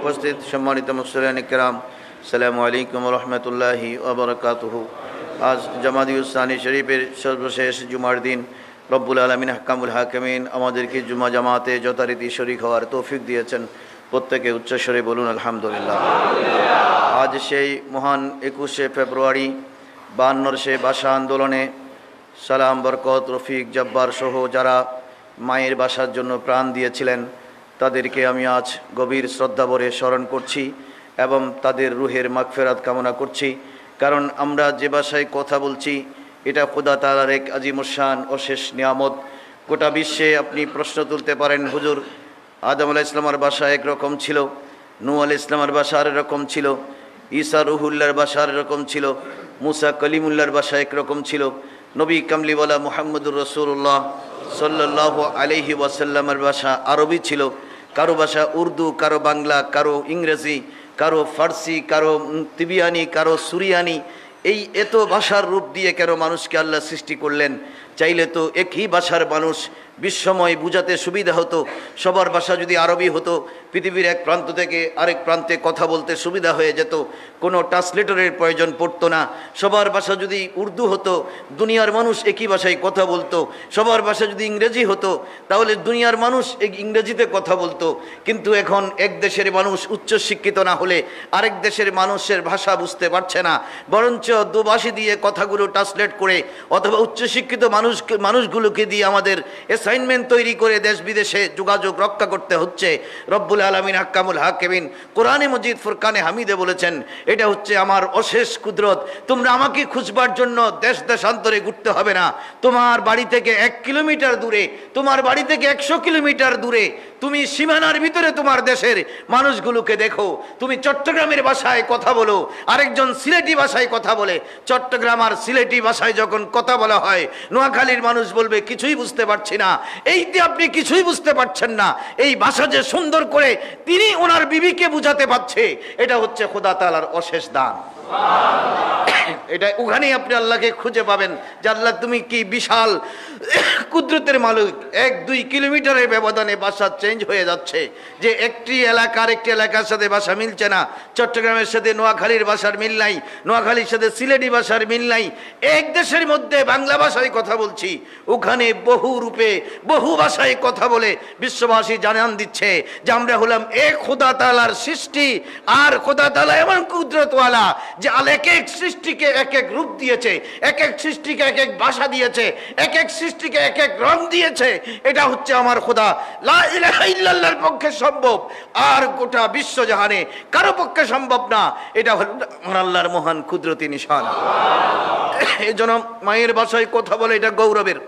উপস্থিত সম্মানিত মুসলিয়ান কিরাম, আসসালামু আলাইকুম ওয়া রাহমাতুল্লাহি ওয়া বারাকাতুহু। আজ জামাদিউস সানি শরীফের সর্বশেষ জুমার দিন রব্বুল আলামিন আহকামুল হাকিমিন আমাদেরকে জুমা জামাতে যথারীতি শরীক হওয়ার তৌফিক দিয়েছেন। প্রত্যেকে উচ্চস্বরে বলুন আলহামদুলিল্লাহ। আজ সেই মহান 21শে ফেব্রুয়ারি 52 সে ভাষা আন্দোলনে সালাম, বরকত, রফিক, জব্বার সহ যারা মায়ের ভাষার জন্য প্রাণ দিয়েছিলেন তাদেরকে আমি আজ গভীর শ্রদ্ধা ভরে স্মরণ করছি এবং তাদের রুহের মাগফিরাত কামনা করছি। কারণ আমরা যে ভাষায় কথা বলছি এটা খোদা তাআলার এক আজিমুশান অশেষ নিয়ামত। গোটা বিশ্বে আপনি প্রশ্ন তুলতে পারেন, হুজুর আদম আলাইহিস সালামের ভাষা একরকম ছিল, নূহ আলাইহিস সালামের ভাষা আর এরকম ছিল, ঈসা রুহুল্লাহর ভাষা আর এরকম ছিল, মুসা কলিমুল্লাহর ভাষা একরকম ছিল, নবী কামলিওয়ালা মুহাম্মদুর রাসূলুল্লাহ সাল্লাল্লাহু আলাইহি ওয়াসাল্লামের ভাষা আরবি ছিল, কারো ভাষা উর্দু, কারো বাংলা, কারো ইংরেজি, কারো ফার্সি, কারো তিবিয়ানি, কারো সুরিয়ানি। এই এত ভাষার রূপ দিয়ে কেন মানুষকে আল্লাহ সৃষ্টি করলেন? চাইলে তো একই ভাষার মানুষ বিশ্বময় বুঝাতে সুবিধা হতো। সবার ভাষা যদি আরবি হতো পৃথিবীর এক প্রান্ত থেকে আরেক প্রান্তে কথা বলতে সুবিধা হয়ে যেত, কোনো ট্রান্সলেটরের প্রয়োজন পড়তো না। সবার ভাষা যদি উর্দু হতো দুনিয়ার মানুষ একই ভাষায় কথা বলতো। সবার ভাষা যদি ইংরেজি হতো তাহলে দুনিয়ার মানুষ ইংরেজিতে কথা বলতো। কিন্তু এখন এক দেশের মানুষ উচ্চশিক্ষিত না হলে আরেক দেশের মানুষের ভাষা বুঝতে পারছে না, বরঞ্চ দুভাষী দিয়ে কথাগুলো ট্রান্সলেট করে অথবা উচ্চশিক্ষিত মানুষগুলোকে দিয়ে আমাদের অ্যাসাইনমেন্ট তৈরি করে দেশ বিদেশে যোগাযোগ রক্ষা করতে হচ্ছে। রব্বুল আলামিন আহকামুল হাকিমিন কোরআনে মজিদ ফুরকানে হামিদে বলেছেন, এটা হচ্ছে আমার অশেষ কুদরত। তোমরা আমাকে খুঁজবার জন্য দেশ দেশান্তরে ঘুরতে হবে না। তোমার বাড়ি থেকে 1 কিলোমিটার দূরে, তোমার বাড়ি থেকে 100 কিলোমিটার দূরে, তুমি সীমানার ভিতরে তোমার দেশের মানুষগুলোকে দেখো। তুমি চট্টগ্রামের ভাষায় কথা বলো, আরেকজন সিলেটি ভাষায় কথা বলে। চট্টগ্রাম আর সিলেটি ভাষায় যখন কথা বলা হয় নোয়াখালীর মানুষ বলবে কিছুই বুঝতে পারছি না। এইতে আপনি কিছুই বুঝতে পারছেন না, এই ভাষা যে সুন্দর করে তিনি ওনার বিবিকে বুঝাতে পারছে, এটা হচ্ছে খোদা তাআলার অশেষ দান। এটা ওখানেই আপনি আল্লাহকে খুঁজে পাবেন যে আল্লাহ তুমি কি বিশাল কুদরতের মালিক। 1-2 কিলোমিটারের ব্যবধানে ভাষা চেঞ্জ হয়ে যাচ্ছে, যে একটি এলাকার সাথে ভাষা মিলছে না। চট্টগ্রামের সাথে নোয়াখালীর ভাষার মিল নাই, নোয়াখালীর সাথে সিলেটি ভাষার মিল নাই। এক দেশের মধ্যে বাংলা ভাষায় কথা বলছি, ওখানে বহু রূপে বহু ভাষায় কথা বলে বিশ্ববাসী জানান দিচ্ছে যে আমরা হলাম এক খোদা তাআলার সৃষ্টি। আর খোদা তাআলা এমন কুদরতওয়ালা যে এক এক সৃষ্টিকে এক এক রূপ দিয়েছে, এক এক সৃষ্টিকে এক এক ভাষা দিয়েছে, এক এক সৃষ্টিকে এক এক রং দিয়েছে। এটা হচ্ছে আমার খোদা। লা ইলাহা ইল্লাল্লাহর পক্ষে সম্ভব, আর গোটা বিশ্বজাহানে কারো পক্ষে সম্ভব না। এটা হলো আমার আল্লাহর মহান কুদরতি নিশান। এজন্য মায়ের ভাষায় কথা বলে এটা গৌরবের।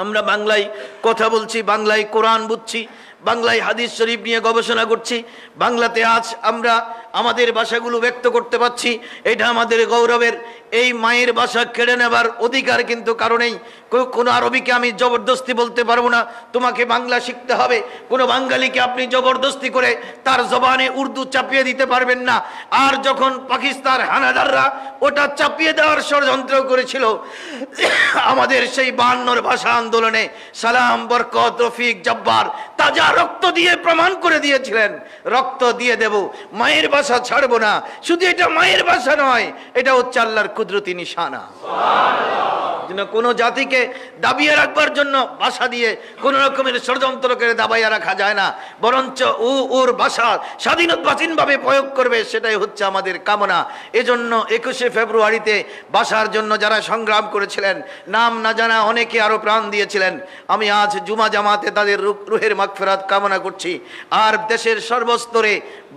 আমরা বাংলায় কথা বলছি, বাংলায় কোরআন বুঝছি, বাংলায় হাদিস শরীফ নিয়ে গবেষণা করছি, বাংলাতে আজ আমরা আমাদের ভাষাগুলো ব্যক্ত করতে পারছি, এটা আমাদের গৌরবের। এই মায়ের ভাষা কেড়ে নেবার অধিকার কিন্তু কারণেই কোনো আরবিকে আমি জবরদস্তি বলতে পারবো না তোমাকে বাংলা শিখতে হবে। কোনো বাঙালিকে আপনি জবরদস্তি করে তার জবানে উর্দু চাপিয়ে দিতে পারবেন না। আর যখন পাকিস্তান হানাদাররা ওটা চাপিয়ে দেওয়ার ষড়যন্ত্র করেছিল আমাদের সেই 52 ভাষা আন্দোলনে সালাম, বরকত, রফিক, জব্বার তাজা রক্ত দিয়ে প্রমাণ করে দিয়েছিলেন, রক্ত দিয়ে দেব, মায়ের ভাষা ছাড়বো না। শুধু এটা মায়ের ভাষা নয়, এটা হচ্ছে আল্লাহর কুদরতি নিশানা। কোন জাতিকে দাবিয়ে রাখবার জন্য ভাষা দিয়ে কোন রকমের ষড়যন্ত্র করে দাবাইয়া রাখা যায় না, বরঞ্চ ওর ভাষা স্বাধীনভাবে প্রয়োগ করবে, সেটাই হচ্ছে আমাদের কামনা। এজন্য 21শে ফেব্রুয়ারিতে ভাষার জন্য যারা সংগ্রাম করেছিলেন, নাম না জানা অনেকে আরো প্রাণ দিয়েছিলেন, আমি আজ জুমা জামাতে তাদের রুহের মাগফিরাত কামনা করছি। আর দেশের সর্বস্তরে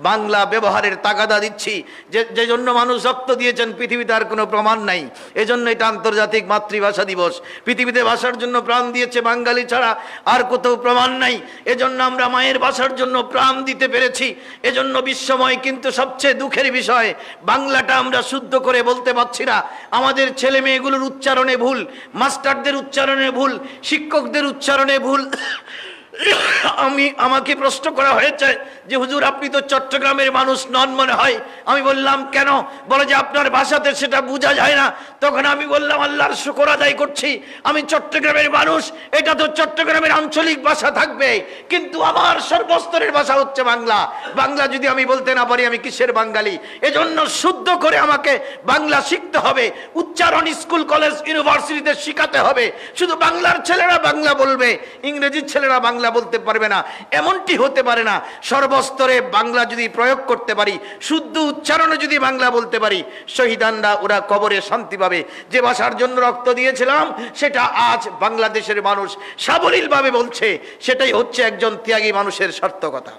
বাংলা ব্যবহারের তাগাদা দিচ্ছি, যে জন্য মানুষ রক্ত দিয়েছেন পৃথিবীতে আর কোনো প্রমাণ নাই। এজন্য এটা আন্তর্জাতিক মাতৃভাষা দিবস। পৃথিবীতে ভাষার জন্য প্রাণ দিয়েছে বাঙালি ছাড়া আর কোথাও প্রমাণ নাই। এজন্য আমরা মায়ের ভাষার জন্য প্রাণ দিতে পেরেছি। এজন্য বিশ্বময় কিন্তু সবচেয়ে দুঃখের বিষয়, বাংলাটা আমরা শুদ্ধ করে বলতে পারছি না। আমাদের ছেলে মেয়েগুলোর উচ্চারণে ভুল, মাস্টারদের উচ্চারণে ভুল, শিক্ষকদের উচ্চারণে ভুল। আমাকে প্রশ্ন করা হয়েছে যে হুজুর আপনি তো চট্টগ্রামের মানুষ নন মনে হয়। আমি বললাম কেন? বলে যে আপনার ভাষাতে সেটা বোঝা যায় না। তখন আমি বললাম আল্লাহর শুকর আদায় করছি, আমি চট্টগ্রামের মানুষ, এটা তো চট্টগ্রামের আঞ্চলিক ভাষা থাকবে, কিন্তু আমার সর্বস্তরের ভাষা হচ্ছে বাংলা। বাংলা যদি আমি বলতে না পারি আমি কিসের বাঙালি? এজন্য শুদ্ধ করে আমাকে বাংলা শিখতে হবে, উচ্চারণ স্কুল কলেজ ইউনিভার্সিটিতে শিখাতে হবে। শুধু বাংলার ছেলেরা বাংলা বলবে, ইংরেজির ছেলেরা বাংলা বলতে পারবে না, এমনটি হতে পারে না। সর্বস্তরে বাংলা যদি প্রয়োগ করতে পারি, শুদ্ধ উচ্চারণে যদি বাংলা বলতে পারি, শহীদানরা ওরা কবরে শান্তি পাবে। যে ভাষার জন্য রক্ত দিয়েছিলাম সেটা আজ বাংলাদেশের মানুষ সাবলীলভাবে বলছে, সেটাই হচ্ছে একজন ত্যাগী মানুষের সার্থকতা।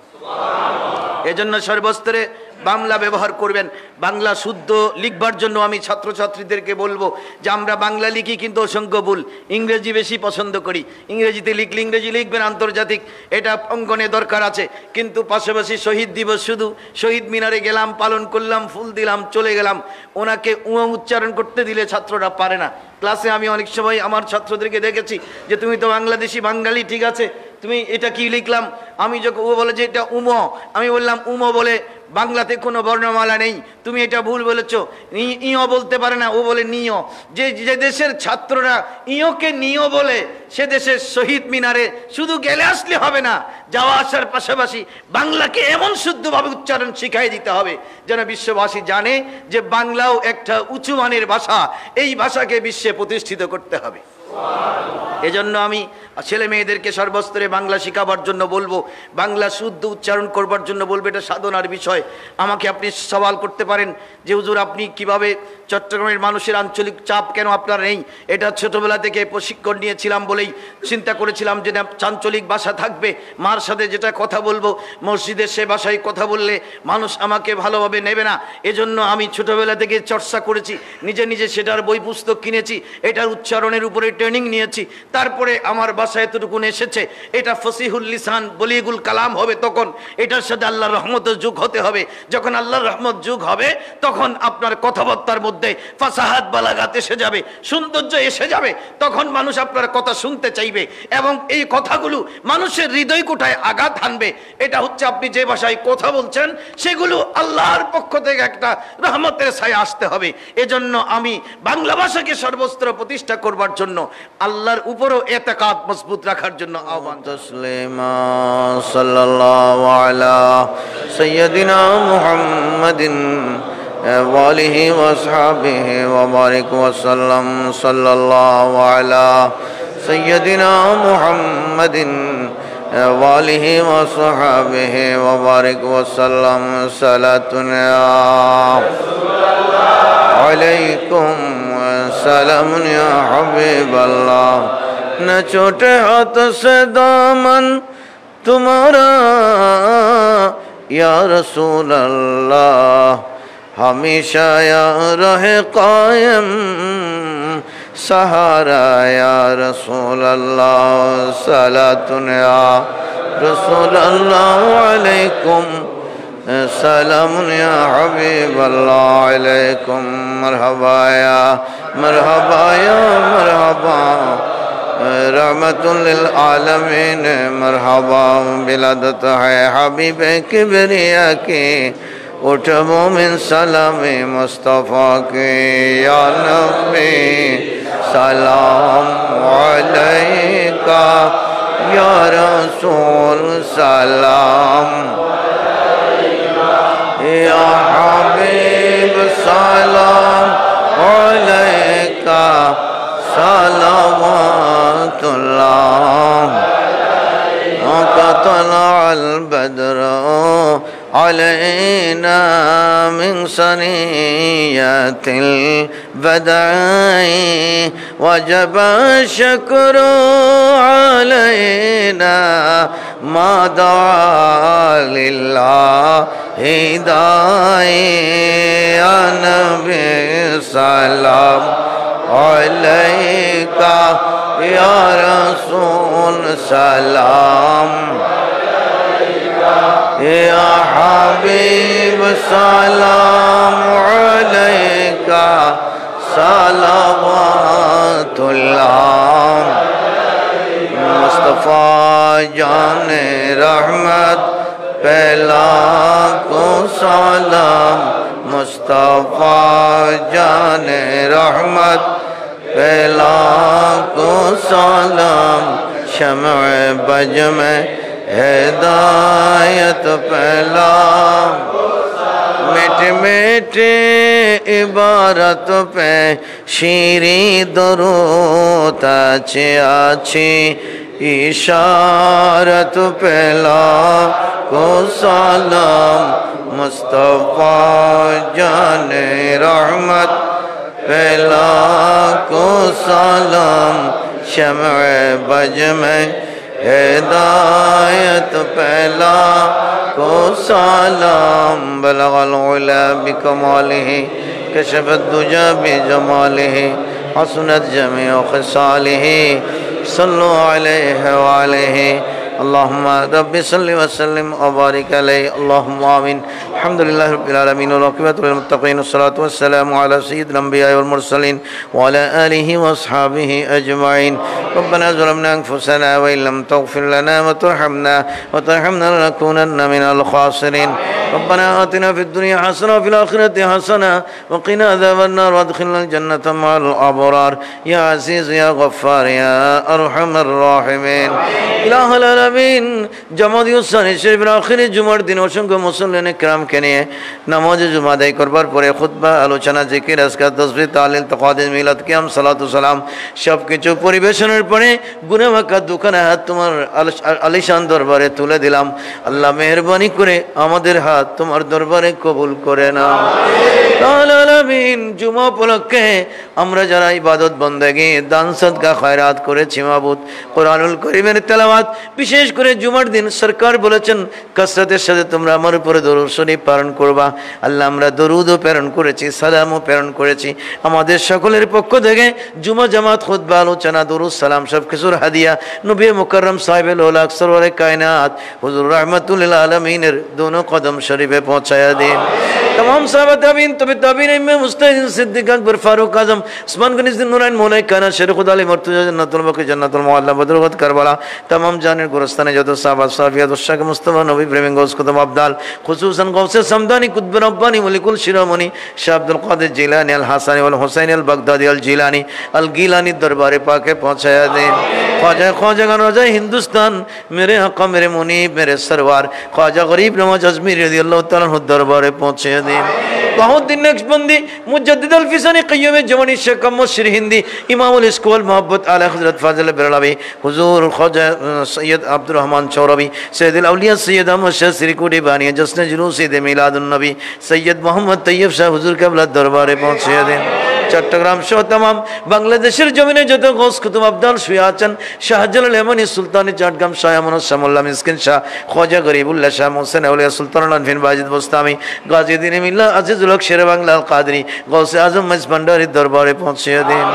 এজন্য সর্বস্তরে বাংলা ব্যবহার করবেন। বাংলা শুদ্ধ লিখবার জন্য আমি ছাত্রছাত্রীদেরকে বলবো যে আমরা বাংলা লিখি কিন্তু অসংখ্য ভুল, ইংরেজি বেশি পছন্দ করি। ইংরেজিতে লিখলে ইংরেজি লিখবেন, আন্তর্জাতিক এটা অঙ্গনে দরকার আছে। কিন্তু পাশাপাশি শহীদ দিবস শুধু শহীদ মিনারে গেলাম, পালন করলাম, ফুল দিলাম, চলে গেলাম। ওনাকে উচ্চারণ করতে দিলে ছাত্ররা পারে না। ক্লাসে আমি অনেক সময় আমার ছাত্রদেরকে দেখেছি যে তুমি তো বাংলাদেশি বাঙালি, ঠিক আছে, তুমি এটা কি লিখলাম? আমি যখন ও বলে যে এটা উমো, আমি বললাম উমো বলে বাংলাতে কোনো বর্ণমালা নেই, তুমি এটা ভুল বলেছ। ইও বলতে পারে না, ও বলে নিও। যে দেশের ছাত্ররা ইওকে নিও বলে, সে দেশের শহীদ মিনারে শুধু গেলে আসলে হবে না, যাওয়া আসার পাশাপাশি বাংলাকে এমন শুদ্ধভাবে উচ্চারণ শিখাই দিতে হবে যেন বিশ্ববাসী জানে যে বাংলাও একটা উঁচু মানের ভাষা, এই ভাষাকে বিশ্বে প্রতিষ্ঠিত করতে হবে। এজন্য আমি ছেলে মেয়েদেরকে সর্বস্তরে বাংলা শেখাবার জন্য বলবো, বাংলা শুদ্ধ উচ্চারণ করবার জন্য বলবো। এটা সাধনার বিষয়। আমাকে আপনি সওয়াল করতে পারেন যে হুজুর আপনি কিভাবে চট্টগ্রামের মানুষের আঞ্চলিক চাপ কেন আপনার নেই? এটা ছোটবেলা থেকে প্রশিক্ষণ নিয়েছিলাম বলেই চিন্তা করেছিলাম যে না, আঞ্চলিক ভাষা থাকবে। মার সাথে যেটা কথা বলবো মসজিদে সে ভাষায় কথা বললে মানুষ আমাকে ভালোভাবে নেবে না। এজন্য আমি ছোটবেলা থেকে চর্চা করেছি, নিজে নিজে সেটার বই পুস্তক কিনেছি, এটার উচ্চারণের উপরে ট্রেনিং নিয়েছি। তারপরে আমার ভাষা এতটুকুন এসেছে, এটা ফসিহুল লিসান বলিগুল কালাম হবে। তখন এটার সাথে আল্লাহর রহমতের যুগ হতে হবে। যখন আল্লাহর রহমত যুগ হবে তখন আপনার কথাবার্তার মধ্যে ফাসাহাত বালাগাত এসে যাবে, সৌন্দর্য এসে যাবে। তখন মানুষ আপনার কথা শুনতে চাইবে এবং এই কথাগুলো মানুষের হৃদয় কোঠায় আঘাত হানবে। এটা হচ্ছে আপনি যে ভাষায় কথা বলছেন সেগুলো আল্লাহর পক্ষ থেকে একটা রহমতের ছায়া আসতে হবে। এজন্য আমি বাংলা ভাষাকে সর্বস্ত্র প্রতিষ্ঠা করবার জন্য, আল্লাহর উপরও এতেকাদ মজবুত রাখার জন্য আহ্বান। তাসলিমা সাল্লাল্লাহু আলা সাইয়্যিদিনা মুহাম্মাদিন ওয়া আলিহি ওয়া আসহাবিহি ওয়া বারিক ওয়া সাল্লাম। সাল্লাল্লাহু আলা সাইয়্যিদিনা মুহাম্মাদিন ওয়া আলিহি ওয়া আসহাবিহি ওয়া বারিক ওয়া সাল্লাম। সালাতুন আলাইকুম सलाम या हबीब अल्लाह, न छोटे हाथ से दामन तुम्हारा या रसूल अल्लाह, हमेशा या रहे कायम सहारा या रसूल अल्लाह। सलातुन या रसूल अल्लाह अलैकुम सलाम या हबीब अल्लाह अलैकुम। मरहबा या मरहबा या मरहबा रहमतुल लिल आलमीन। मरहबा बिलादत है हबीब किबरिया के, उठ मोमिन सलामे मुस्तफ़ा के। या नबी सलाम अलैका, या रसूल सलाम, या हबीब सलाम अलैका सलावतुल्लाह। तलअल बद्र अलैना मिन सनियतिल बदई, वजब शुक्र अलैना मा दआ लिल्लाहि दाई। या नबी सलाम अलैका, या रसूल सलाम, या हबीब सलाम अलैका सलावतुल्लाह। मुस्तफ़ा जाने रहमत पहला को सलाम मुस्तफा जाने रहमत पहला को सलाम शम्अ बज में हिदायत पहला मीठे मीठे इबारत पे शीरी दरूद अच्छी इशारत पहला को सलाम मुस्तफा जाने रहमत पहला को सलाम शम्अ बज में हिदायत पहला को सलाम बलगल उला बिकमालिही कशफत दुजा बिजमालिही हसनत जमीउ खसालिही सल्लु अलैहि व आलिहि अल्लाहुम्मा रब्बि सल्लि व सल्लिम व बारिक अलैहि अल्लाहुम्मा आमीन अल्हम्दुलिल्लाहि रब्बिल आलमीन वल आक़िबतु लिल मुत्तक़ीन वस्सलातु वस्सलामु अला सय्यिदिल अंबिया'i वल मुरसलीन व अला आलिहि व अस्हाबिहि अजमईन रब्बना ज़लमना अनफुसना व इन लम तग़फिर लना व तरहमना लनकूनन्ना मिनल ख़ासिरीन रब्बना आतिना फिद दुनिया हसना व फिल आखिरति हसना व क़िना अज़ाबन नार वअदखिलनल जन्नता मअल अबरार या अज़ीज़ या गफ़्फ़ार या अरहमर राहिमीन इलाहुल आलमीन जमादियुस्सानी शरीफের আখিরি জুমার দিন অসংখ্য মুসল্লিনে কিরামকে নিয়ে নামাজে জুমা আদায় করবার পরে খুতবা আলোচনা জিকির আজকার তাসবিহ তাহলিল তাকদীস মিলাদ কিয়াম সালাতু সালাম সবকিছু পরিবেশনের পরে গুনাহ মাকা দুখানা হাত তোমার আলিশান দরবারে তুলে দিলাম আল্লাহ মেহেরবানি করে আমাদের হাত তোমার দরবারে কবুল করে নাও আলামিন জুমা উপলক্ষে আমরা যারা ইবাদত বন্দেগী দান সদকা খয়রাত করেছি মাবুদ কোরআনুল কারীমের তেলাওয়াত বিশেষ করে জুমার দিন সরকার বলেছেন কসরতের সাথে তোমরা আমার উপরে দরুদ শরীফ পালন করবা আল্লাহ আমরা দরুদও প্রেরণ করেছি সালামও প্রেরণ করেছি আমাদের সকলের পক্ষ থেকে জুমা জামাত খুতবা আলোচনা দরুদ সালাম সব কিছুর হাদিয়া নবী মুকাররম সাহেবুল উলাক সরওয়ারে কায়নাত হুজুর রাহমাতুল লিল আলামিনের দোনো কদম শরীফে পৌঁছায়া দিন तमाम साहबा ताबीन तबे ताबीन में मुस्ताहिद सिद्दीक अकबर फारूक आजम उस्मान गनी नूराइन मौलाई काना शेर खुदा अली मर्तुजा जन्नतुल बकी जन्नतुल मुअल्ला बदरुगत करबला तमाम जानेर गोरस्ताने जतो साहबा साफिया दुशाक मुस्तफा नबी प्रेमी गौस कुतुब अब्दाल खुसूसन गौसे समदानी कुतुब रब्बानी मलिकुल शिरोमणि शाह अब्दुल कादिर जिलानी अल हसनी वल हुसैन अल बगदादी अल जिलानी अल गिलानी दरबार पाके पहुंचाया दे ख्वाजा ख्वाजा रजा हिंदुस्तान मेरे आका मेरे मुनीब मेरे सरवार ख्वाजा गरीब नवाज अजमेरी रज़ियल्लाहु तआला अन्हु दरबारे पहुंचे बहुत दिन नक्शबंदी मुजद्दिद अल फिसानी क़य्यूम जवानी शेख मुशर हिंदी इमाम उल इस्क़ाल मोहब्बत आला हज़रत फाज़िल बरलवी हुज़ूर ख्वाजा सैयद अब्दुल रहमान चौरवी सैयदुल औलिया सैयद अहमद शाह सिरकुटी बानी जश्न जुलूस ईद मिलादुन नबी सैयद मोहम्मद तैयब शाह हुज़ूर क़िबला दरबारे पहुंचे दें चट्टग्राम सह तमाम बांग्लादेशेर जमीने जत गौस कुतुब अब्दाल शुए आছেন शाहजालाल यमानी सुल्तानी चट्टग्राम शाह अमनुस शामुल्लाह मिस्किन शाह ख्वाजा गरीबुल्लाह शाह मोहसिन औलिया सुल्तानुल अनफिन बाजिद बुस्तामी गाजी दीन मिल्ला अजीजुल हक शेर बांग्ला अल कादरी गौसे आजम मज भंडारी दरबारे पहुंचे दिन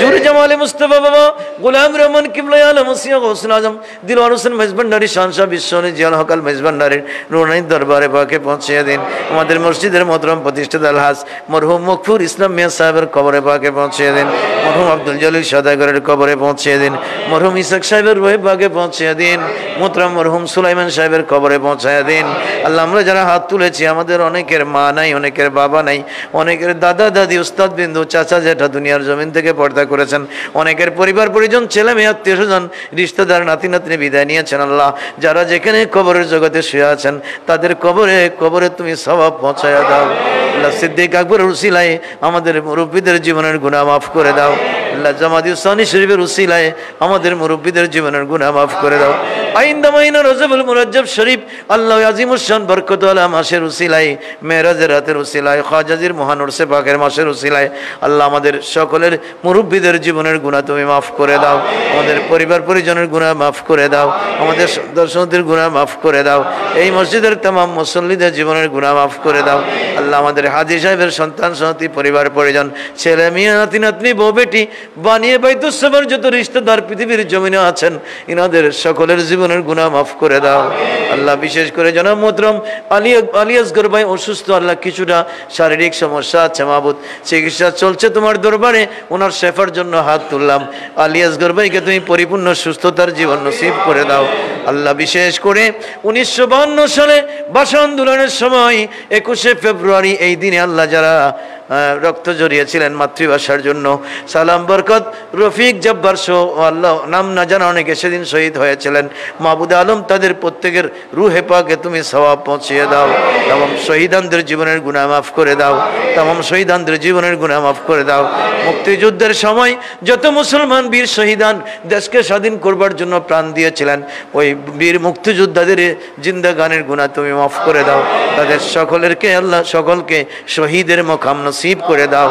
जूर जमाले मुस्तफा बाबा गुलाम रहमान किबला आलम मसीह गौसुल आजम दिलवार हुसैन मज भंडारी शान शाह बिश्वनी जियाल हक अल मज भंडारी नुरानी दरबारे पाके पहुंचे दिन हमारे मस्जिदेर मोहतरम प्रतिष्ठित अलहाज मरहुम मकफूर इस्लाम मियां साहेबर कबरे पाके पहुंचे दिन मरहुम अब्दुल जलील सदागरेर कबरे पहुंचे दिन मरहुम इसाक साहेबर रोहे पाके पहुंचे दिन मोहतरम मरहुम सुलाइमान साहेबर कबरे पहुंचाया दिन अल्लाह আমরা যারা হাত তুলেছি আমাদের অনেকের মা নাই অনেকের বাবা নাই অনেকের দাদা দাদি উস্তাদ বিন্দু চাচা জেঠা দুনিয়ার জমিন থেকে পর্দা করেছেন অনেকের পরিবার পরিজন ছেলে মেয়ে আত্মীয়স্বজন রিশতেদার নাতি নাতনি বিদায় নিয়েছেন আল্লাহ যারা যেখানে কবরের জগতে শুয়ে আছেন তাদের কবরে তুমি সওয়াব পৌঁছায়া দাও আল্লাহ সিদ্দিক আকবরের উসিলায় আমাদের মুরব্বিদের জীবনের গুনাহ মাফ করে দাও আল্লাহ জামাদিউসানি শরীফের উসিলায় আমাদের মুরব্বিদের জীবনের গুনাহ মাফ করে দাও আইন্দা মাহিনা রজবুল মুরাজ্জব শরীফ আল্লাহ আজিমুশ শান বরকত আলা মাসের উসিলায় মেরাজের রাতের উসিলায় খাজাজির মহান উরসে পাকের মাসের উসিলায় আল্লাহ আমাদের সকলের মুরব্বিদের জীবনের গুনাহ তুমি মাফ করে দাও আমাদের পরিবার পরিজনের গুনাহ মাফ করে দাও আমাদের দর্শকদের গুনাহ মাফ করে দাও এই মসজিদের तमाम মুসল্লিদের জীবনের গুনাহ মাফ করে দাও আল্লাহ আমাদের আমাদের হাজী সাহেবের সন্তান সন্ততি পরিবার পরিজন ছেলে মেয়ে নাতি নাতনি বউ বেটি বানিয়ে বাইতুস সামার যত রিশতেদার পৃথিবীর জমিনে আছেন ইনাদের সকলের জীবনের গুনাহ মাফ করে দাও আল্লাহ। বিশেষ করে জনাব মোহতরম আলী আসগর ভাই অসুস্থ, আল্লাহ কিছুটা শারীরিক সমস্যা আছে মাবুদ, চিকিৎসা চলছে তোমার দরবারে, ওনার শেফার জন্য হাত তুললাম। আলী আসগর ভাইকে তুমি পরিপূর্ণ সুস্থতার জীবন নসিব করে দাও আল্লাহ। বিশেষ করে 1952 সালে ভাষা আন্দোলনের সময় 21শে ফেব্রুয়ারি এই দিনে আল্লাহ যারা রক্ত জড়িয়েছিলেন মাতৃভাষার জন্য, সালাম বরকত রফিক জব্বার সহ আল্লাহ নাম না জানা অনেকে সেদিন শহীদ হয়েছিলেন, মাহবুদ আলম তাদের প্রত্যেকের রুহে পাকে তুমি সওয়াব পৌঁছিয়ে দাও। তামাম শহীদানদের জীবনের গুনাহ মাফ করে দাও, তামাম শহীদানদের জীবনের গুনাহ মাফ করে দাও। মুক্তিযুদ্ধের সময় যত মুসলমান বীর শহীদান দেশকে স্বাধীন করবার জন্য প্রাণ দিয়েছিলেন, ওই বীর মুক্তিযোদ্ধাদের জিন্দাগানের গুনাহ তুমি মাফ করে দাও। তাদের সকলেরকে আল্লাহ সকলকে শহীদের মকাম নসিব করে দাও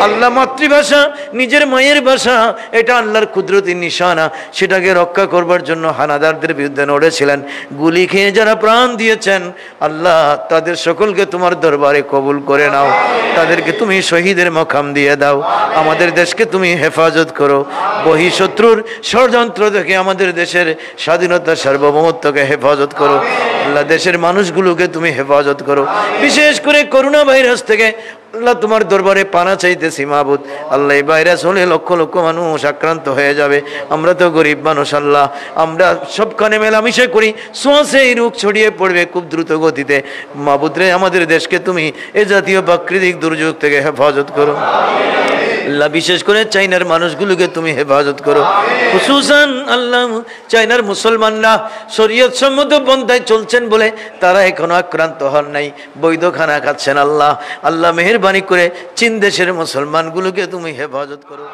আল্লাহ। মাতৃভাষা নিজের মায়ের ভাষা, এটা আল্লাহর কুদরতি নিশানা, সেটাকে রক্ষা করবার জন্য হানাদারদের বিরুদ্ধে লড়েছিলেন, গুলি খেয়ে যারা প্রাণ দিয়েছেন আল্লাহ তাদের সকলকে তোমার দরবারে কবুল করে নাও, তাদেরকে তুমি শহীদের মকাম দিয়ে দাও। আমাদের দেশকে তুমি হেফাজত করো, বহিঃশত্রুর ষড়যন্ত্র থেকে আমাদের দেশের স্বাধীনতা সার্বভৌমত্বকে হেফাজত করো আল্লাহ। দেশের মানুষগুলোকে তুমি হেফাজত করো, বিশেষ করে করোনা ভাইরাস থেকে আল্লাহ তোমার দরবারে পানা চাইতেছি মাহবুদ। আল্লাহ এই ভাইরাস হলে লক্ষ লক্ষ মানুষ আক্রান্ত হয়ে যাবে, আমরা তো গরিব মানুষ আল্লাহ, আমরা সবখানে মেলামেশা করি, শ্বাসে এই রোগ ছড়িয়ে পড়বে খুব দ্রুত গতিতে মাহবুদ রে। আমাদের দেশকে তুমি এ জাতীয় প্রাকৃতিক দুর্যোগ থেকে হেফাজত করো আল্লাহ। বিশেষ করে চাইনার মানুষগুলোকে তুমি হেফাজত করো, খুসুসান আল্লাহ চাইনার মুসলমানরা শরীয়ত সম্মত পন্থায় চলছেন বলে তারা এখনো আক্রান্ত হন নাই, বৈধ খানা খাচ্ছেন আল্লাহ। আল্লাহ মেহেরবানি করে চীন দেশের মুসলমানগুলোকে তুমি হেফাজত করো।